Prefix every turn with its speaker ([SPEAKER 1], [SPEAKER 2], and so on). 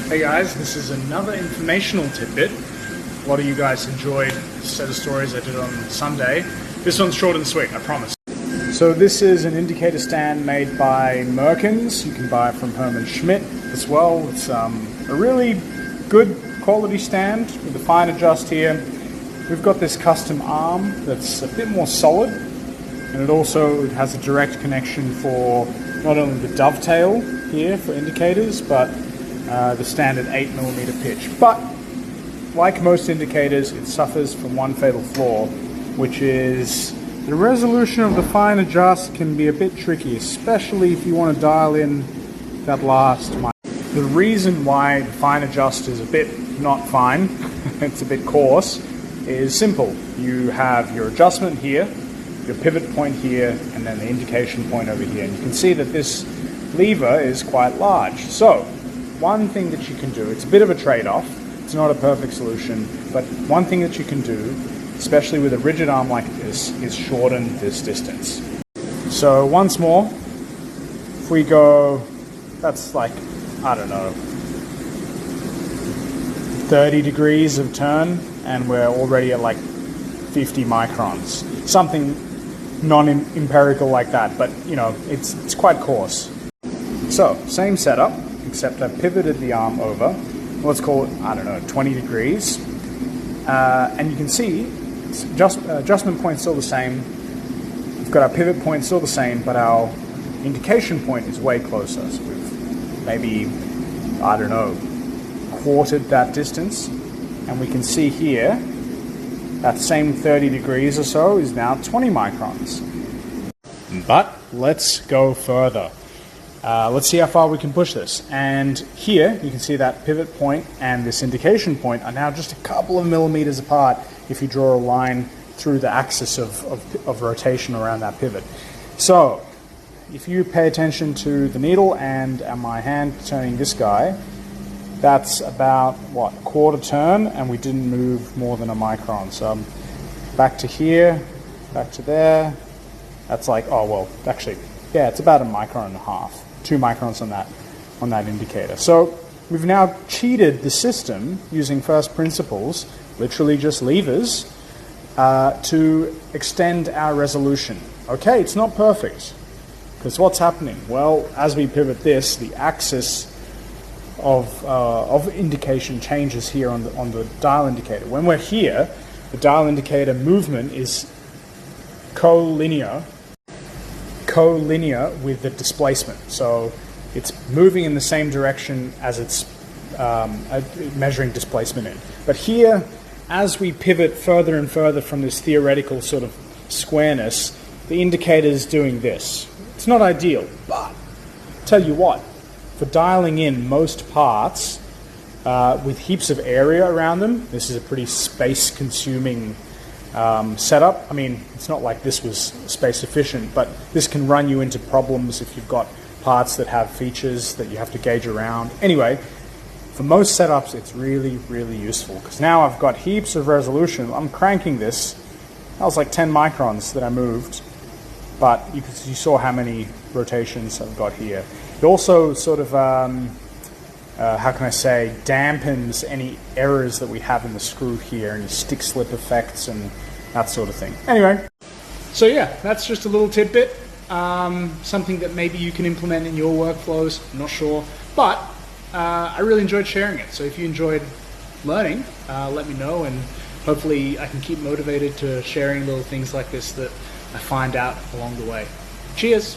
[SPEAKER 1] Hey guys, this is another informational tidbit. A lot of you guys enjoyed the set of stories I did on Sunday. This one's short and sweet, I promise. So this is an indicator stand made by Murkens. You can buy it from Herman Schmidt as well. It's a really good quality stand with a fine adjust here. We've got this custom arm that's a bit more solid, and it also has a direct connection for not only the dovetail here for indicators, but the standard 8mm pitch. But like most indicators, it suffers from one fatal flaw, which is the resolution of the fine adjust can be a bit tricky, especially if you want to dial in that last mic. The reason why the fine adjust is a bit not fine, it's a bit coarse, is simple. You have your adjustment here, your pivot point here, and then the indication point over here. And you can see that this lever is quite large. So one thing that you can do, it's a bit of a trade-off, it's not a perfect solution, but one thing that you can do, especially with a rigid arm like this, is shorten this distance. So once more, if we go, that's like, I don't know, 30 degrees of turn, and we're already at like 50 microns. Something non-empirical like that, but you know, it's quite coarse. So, same setup, except I've pivoted the arm over, let's call it, I don't know, 20 degrees. And you can see, adjustment point still the same. We've got our pivot point still the same, but our indication point is way closer. So we've maybe, I don't know, quartered that distance. And we can see here, that same 30 degrees or so is now 20 microns. But let's go further. Let's see how far we can push this. And here you can see that pivot point and this indication point are now just a couple of millimeters apart if you draw a line through the axis of rotation around that pivot. So if you pay attention to the needle and my hand turning this guy, that's about, what, a quarter turn, and we didn't move more than a micron. So back to here, back to there. That's like, oh, well, actually, yeah, it's about a micron and a half. 2 microns on that indicator. So we've now cheated the system using first principles, literally just levers, to extend our resolution. Okay, it's not perfect, because what's happening? Well, as we pivot this, the axis of indication changes here on the dial indicator. When we're here, the dial indicator movement is collinear with the displacement. So it's moving in the same direction as it's measuring displacement in. But here, as we pivot further and further from this theoretical sort of squareness, the indicator is doing this. It's not ideal, but tell you what, for dialing in most parts with heaps of area around them, this is a pretty space-consuming setup. I mean, it's not like this was space efficient, but this can run you into problems if you've got parts that have features that you have to gauge around. Anyway, for most setups, it's really, really useful, because now I've got heaps of resolution. I'm cranking this. That was like 10 microns that I moved, but you saw how many rotations I've got here. It also sort of, how can I say, dampens any errors that we have in the screw here, any stick slip effects and that sort of thing. Anyway, so yeah, that's just a little tidbit, something that maybe you can implement in your workflows, I'm not sure, but I really enjoyed sharing it. So if you enjoyed learning, let me know, and hopefully I can keep motivated to sharing little things like this that I find out along the way. Cheers!